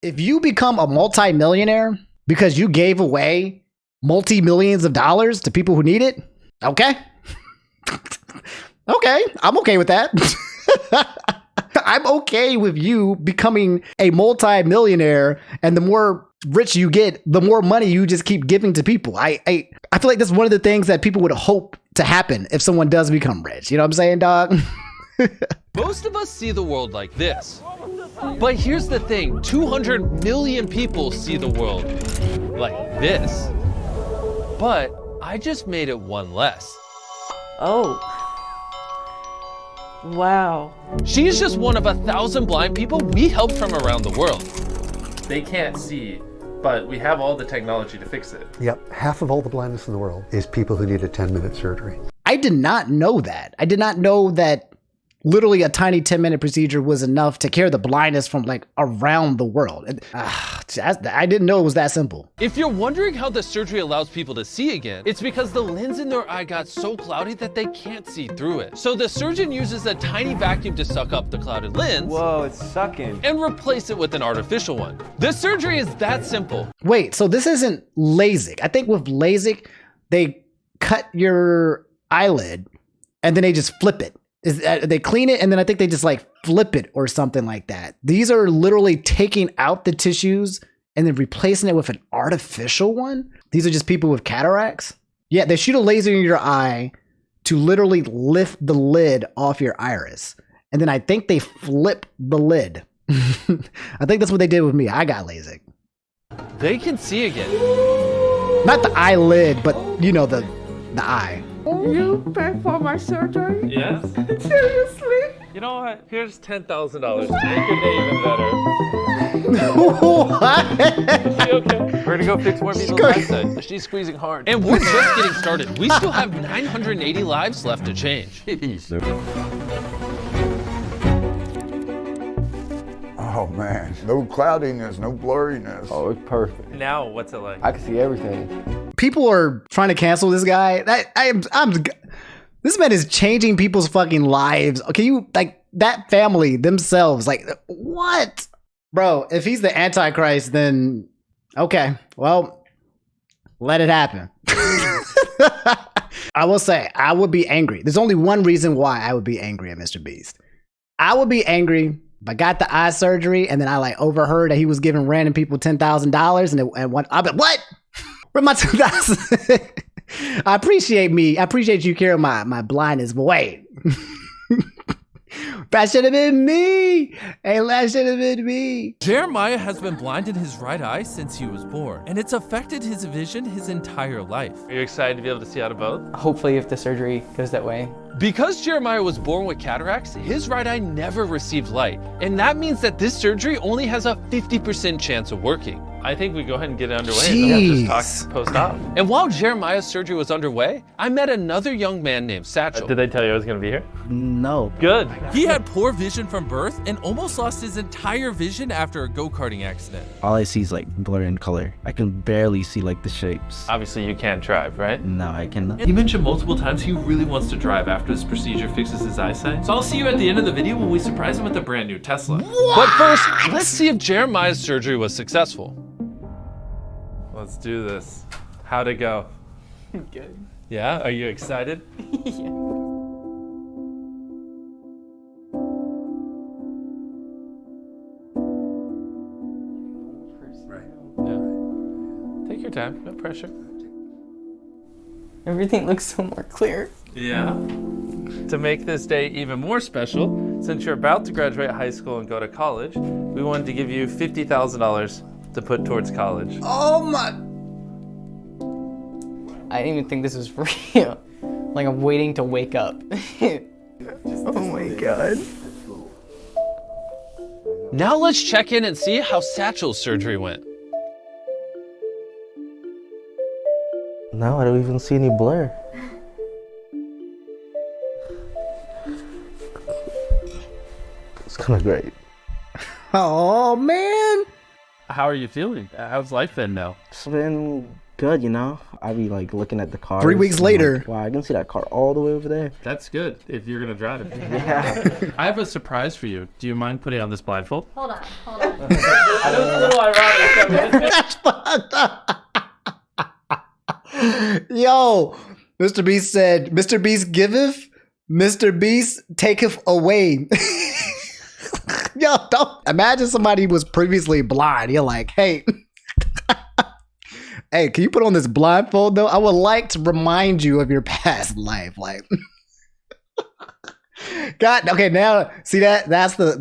If you become a multi-millionaire because you gave away multi-millions of dollars to people who need it, okay. Okay, I'm okay with that. I'm okay with you becoming a multi-millionaire, and the more rich you get, the more money you just keep giving to people. I feel like that's one of the things that people would hope to happen if someone does become rich. You know what I'm saying, dog? Most of us see the world like this. But here's the thing, 200 million people see the world like this. But I just made it one less. Oh. Wow. She's just one of 1,000 blind people we helped from around the world. They can't see, but we have all the technology to fix it. Yep, half of all the blindness in the world is people who need a 10-minute surgery. I did not know that. I did not know that literally a tiny 10-minute procedure was enough to cure the blindness from like around the world. I didn't know it was that simple. If you're wondering how the surgery allows people to see again, it's because the lens in their eye got so cloudy that they can't see through it. So the surgeon uses a tiny vacuum to suck up the clouded lens. Whoa, it's sucking. And replace it with an artificial one. The surgery is that simple. Wait, so this isn't LASIK. I think with LASIK, they cut your eyelid and then they just flip it. They clean it and then I think they just like flip it or something like that. These are literally taking out the tissues and then replacing it with an artificial one. These are just people with cataracts. Yeah, they shoot a laser in your eye to literally lift the lid off your iris. And then I think they flip the lid. I think that's what they did with me. I got LASIK. They can see again. Not the eyelid, but you know, the eye. You pay for my surgery? Yes. Seriously? You know what? Here's $10,000 to make your day even better. What? Is she okay? We're gonna go fix more people's eyesight. She's squeezing hard. And we're just getting started. We still have 980 lives left to change. Oh man, no cloudiness, no blurriness. Oh, it's perfect. Now, what's it like? I can see everything. People are trying to cancel this guy. This man is changing people's fucking lives. Can you, like, that family themselves, like, what? Bro, if he's the Antichrist, then okay, well, let it happen. I will say, I would be angry. There's only one reason why I would be angry at MrBeast. I would be angry if I got the eye surgery and then I like overheard that he was giving random people $10,000 and I'll be like, what? Where's my 2,000? I appreciate you caring my blindness, but wait. That should have been me. Hey, that should have been me. Jeremiah has been blind in his right eye since he was born, and it's affected his vision his entire life. Are you excited to be able to see out of both? Hopefully if the surgery goes that way. Because Jeremiah was born with cataracts, his right eye never received light. And that means that this surgery only has a 50% chance of working. I think we go ahead and get it underway and then we'll just talk post-op. And while Jeremiah's surgery was underway, I met another young man named Satchel. Did they tell you I was gonna be here? No. Good. He had poor vision from birth and almost lost his entire vision after a go-karting accident. All I see is like blur in color. I can barely see like the shapes. Obviously you can't drive, right? No, I cannot. He mentioned multiple times he really wants to drive after this procedure fixes his eyesight. So I'll see you at the end of the video when we surprise him with a brand new Tesla. What? But first, let's see if Jeremiah's surgery was successful. Let's do this. How'd it go? Good. Yeah? Are you excited? Yeah. Yeah. Take your time, no pressure. Everything looks so more clear. Yeah. To make this day even more special, since you're about to graduate high school and go to college, we wanted to give you $50,000 to put towards college. Oh my. I didn't even think this was real. Like I'm waiting to wake up. Oh my God. Now let's check in and see how Satchel's surgery went. Now I don't even see any blur. It's kind of great. Oh man. How are you feeling? How's life been now? It's been good, you know? I be like looking at the car. 3 weeks later. Wow, I can see that car all the way over there. That's good if you're gonna drive it. Yeah. I have a surprise for you. Do you mind putting on this blindfold? Hold on. I know it's a little ironic. That's fucked up. Yo, Mr. Beast said, Mr. Beast giveth, Mr. Beast taketh away. Yo, don't imagine somebody was previously blind. You're like, hey, hey, can you put on this blindfold though? I would like to remind you of your past life. Like, God, okay, now see that's the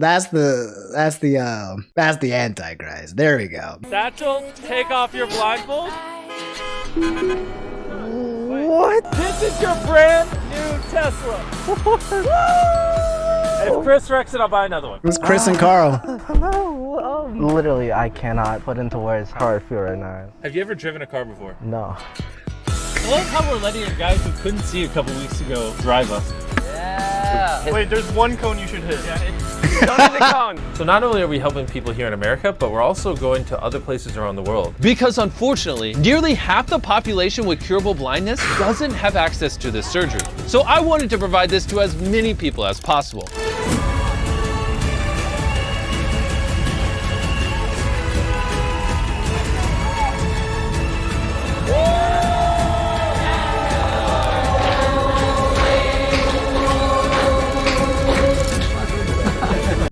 Antichrist. There we go. Satchel, take off your blindfold. What? This is your brand new Tesla. If Chris wrecks it, I'll buy another one. It was Chris and Carl. Literally, I cannot put into words how I feel right now. Have you ever driven a car before? No. I love how we're letting a guy who couldn't see a couple weeks ago drive us. Yeah. Wait, there's one cone you should hit. Don't hit the cone. So not only are we helping people here in America, but we're also going to other places around the world. Because unfortunately, nearly half the population with curable blindness doesn't have access to this surgery. So I wanted to provide this to as many people as possible.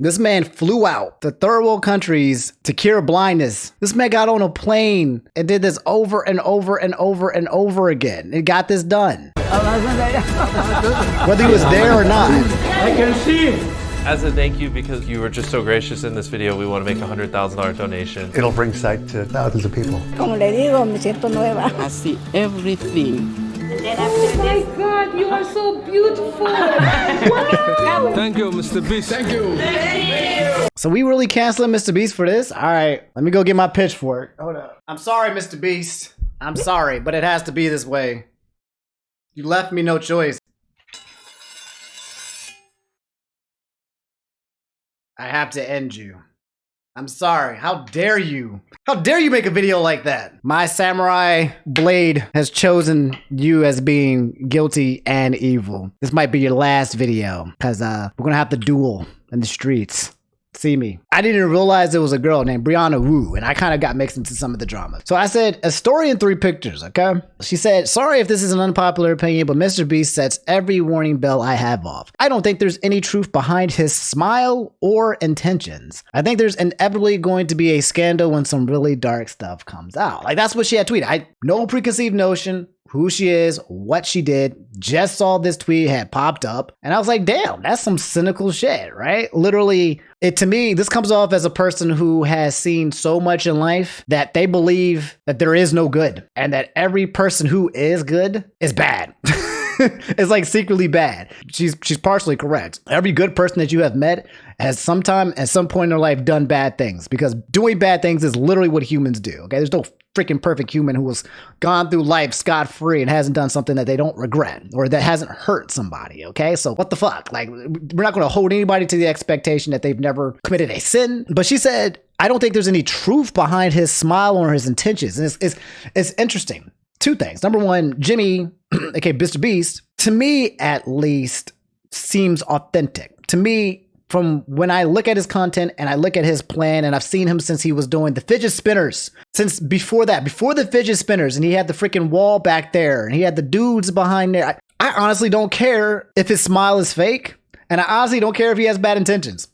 This man flew out to third world countries to cure blindness. This man got on a plane and did this over and over and over and over again. It got this done. Whether he was there or not. I can see. As a thank you because you were just so gracious in this video, we want to make a $100,000 donation. It'll bring sight to thousands of people. I see everything. Oh my God, you are so beautiful. Wow. Thank you, Mr. Beast. Thank you. So we really canceling Mr. Beast for this? All right, let me go get my pitchfork. Hold up. I'm sorry, Mr. Beast. I'm sorry, but it has to be this way. You left me no choice. I have to end you. I'm sorry. How dare you? How dare you make a video like that? My samurai blade has chosen you as being guilty and evil. This might be your last video because we're gonna have to duel in the streets. See me. I didn't even realize there was a girl named Brianna Wu, and I kind of got mixed into some of the drama. So I said, a story in 3 pictures, okay? She said, sorry if this is an unpopular opinion, but Mr. Beast sets every warning bell I have off. I don't think there's any truth behind his smile or intentions. I think there's inevitably going to be a scandal when some really dark stuff comes out. Like, that's what she had tweeted. No preconceived notion. Who she is, what she did, just saw this tweet had popped up. And I was like, damn, that's some cynical shit, right? Literally, to me, this comes off as a person who has seen so much in life that they believe that there is no good and that every person who is good is bad. It's like secretly bad. She's partially correct. Every good person that you have met has sometime at some point in their life done bad things, because doing bad things is literally what humans do. Okay, there's no freaking perfect human who has gone through life scot-free and hasn't done something that they don't regret or that hasn't hurt somebody. Okay, so what the fuck? Like, we're not going to hold anybody to the expectation that they've never committed a sin. But she said, I don't think there's any truth behind his smile or his intentions. And it's interesting. 2 things. Number one, Jimmy, okay, Mr. Beast, to me at least, seems authentic. To me, from when I look at his content and I look at his plan, and I've seen him since he was doing the fidget spinners, since before that, before the fidget spinners, and he had the freaking wall back there and he had the dudes behind there. I honestly don't care if his smile is fake, and I honestly don't care if he has bad intentions.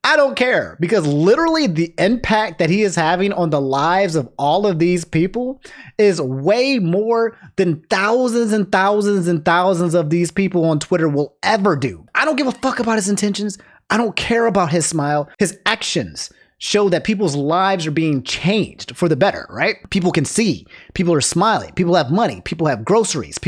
I don't care, because literally the impact that he is having on the lives of all of these people is way more than thousands and thousands and thousands of these people on Twitter will ever do. I don't give a fuck about his intentions. I don't care about his smile. His actions show that people's lives are being changed for the better, right? People can see, people are smiling, people have money, people have groceries,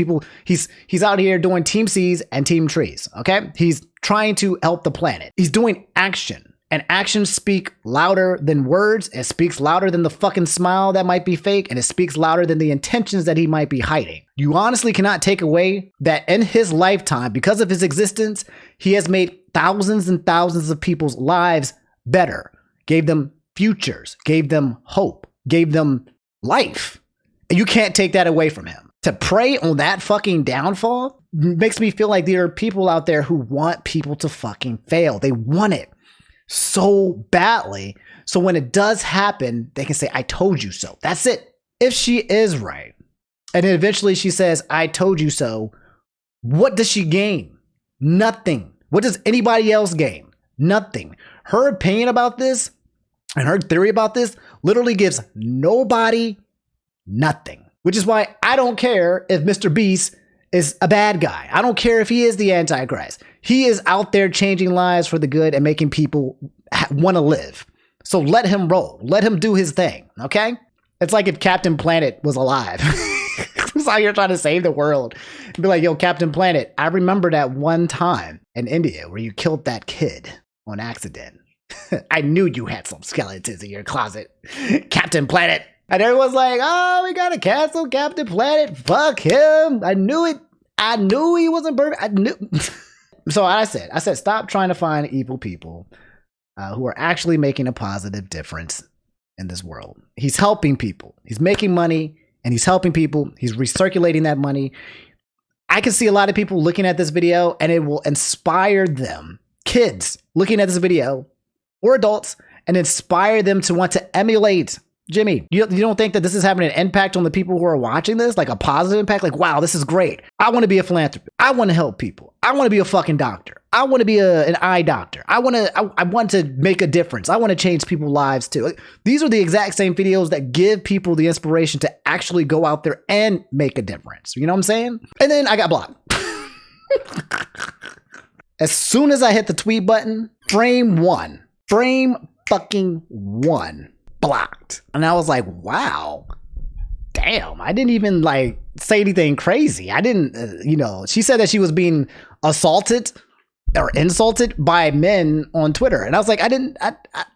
he's out here doing team C's and team trees, okay? He's trying to help the planet. He's doing action, and actions speak louder than words. It speaks louder than the fucking smile that might be fake, and it speaks louder than the intentions that he might be hiding. You honestly cannot take away that in his lifetime, because of his existence, he has made thousands and thousands of people's lives better. Gave them futures, gave them hope, gave them life. And you can't take that away from him. To prey on that fucking downfall makes me feel like there are people out there who want people to fucking fail. They want it so badly. So when it does happen, they can say, I told you so. That's it. If she is right, and then eventually she says, I told you so, what does she gain? Nothing. What does anybody else gain? Nothing. Her opinion about this and her theory about this literally gives nobody nothing. Which is why I don't care if MrBeast is a bad guy. I don't care if he is the Antichrist. He is out there changing lives for the good and making people want to live. So let him roll. Let him do his thing, okay? It's like if Captain Planet was alive. It's like you're trying to save the world. Be like, yo, Captain Planet, I remember that one time in India where you killed that kid on accident. I knew you had some skeletons in your closet, Captain Planet. And everyone's like, oh, we gotta cancel Captain Planet. Fuck him. I knew it. I knew he wasn't perfect. I knew. So I said, stop trying to find evil people who are actually making a positive difference in this world. He's helping people. He's making money and he's helping people. He's recirculating that money. I can see a lot of people looking at this video and it will inspire them, kids looking at this video or adults, and inspire them to want to emulate Jimmy. You don't think that this is having an impact on the people who are watching this? Like a positive impact? Like, wow, this is great. I want to be a philanthropist. I want to help people. I want to be a fucking doctor. I want to be an eye doctor. I want to make a difference. I want to change people's lives too. Like, these are the exact same videos that give people the inspiration to actually go out there and make a difference. You know what I'm saying? And then I got blocked. As soon as I hit the tweet button, frame fucking one. Blocked. And I was like, wow, damn, I didn't even like say anything crazy. I didn't, she said that she was being assaulted or insulted by men on Twitter. And I was like,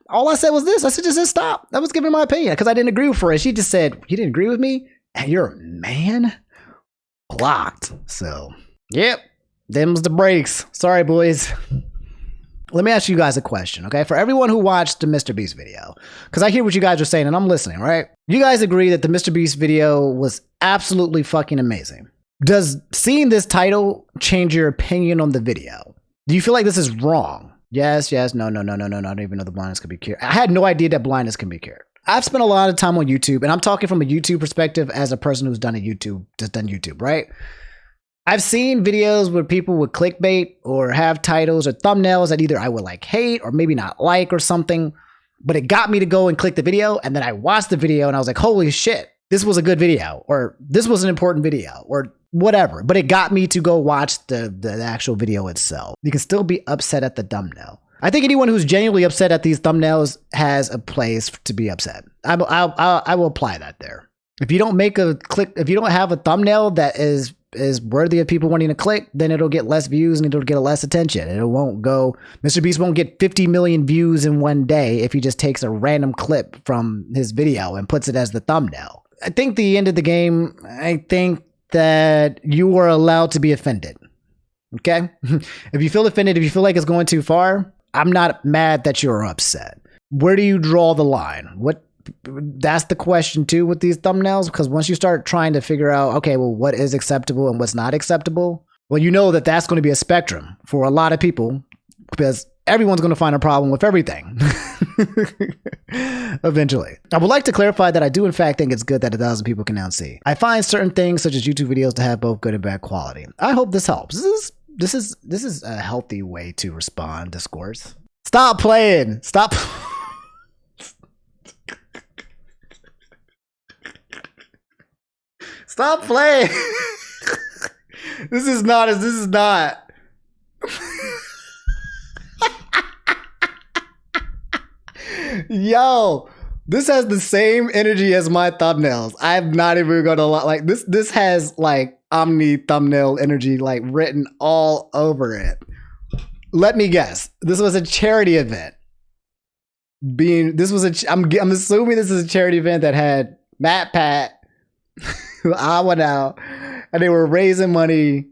all I said was this. I said, just stop. I was giving my opinion because I didn't agree with her. And she just said, you didn't agree with me? And you're a man? Blocked. So, yep, them's the breaks. Sorry, boys. Let me ask you guys a question, okay? For everyone who watched the MrBeast video, because I hear what you guys are saying and I'm listening, right? You guys agree that the MrBeast video was absolutely fucking amazing. Does seeing this title change your opinion on the video? Do you feel like this is wrong? Yes, no. I don't even know the blindness can be cured. I had no idea that blindness can be cured. I've spent a lot of time on YouTube, and I'm talking from a YouTube perspective as a person who's done YouTube, right? I've seen videos where people would clickbait or have titles or thumbnails that either I would like hate or maybe not like or something, but it got me to go and click the video. And then I watched the video and I was like, holy shit, this was a good video, or this was an important video, or whatever. But it got me to go watch the actual video itself. You can still be upset at the thumbnail. I think anyone who's genuinely upset at these thumbnails has a place to be upset. I will apply that there. If you don't make a click, if you don't have a thumbnail that is worthy of people wanting to click, then it'll get less views and it'll get less attention. It won't go, MrBeast won't get 50 million views in one day if he just takes a random clip from his video and puts it as the thumbnail. I think the end of the game, I think that you are allowed to be offended. Okay? If you feel offended, if you feel like it's going too far, I'm not mad that you're upset. Where do you draw the line? That's the question too with these thumbnails, because once you start trying to figure out, okay, well, what is acceptable and what's not acceptable, well, you know that that's going to be a spectrum for a lot of people, because everyone's going to find a problem with everything eventually. I would like to clarify that I do in fact think it's good that 1,000 people can now see. I find certain things such as YouTube videos to have both good and bad quality. I hope this helps. This is a healthy way to respond discourse. Stop playing. Stop. Stop playing. This is not. Yo, this has the same energy as my thumbnails. I'm not even gonna lie. Like this has like Omni thumbnail energy like written all over it. Let me guess. This was a charity event. I'm assuming this is a charity event that had Matt Pat. I went out and they were raising money.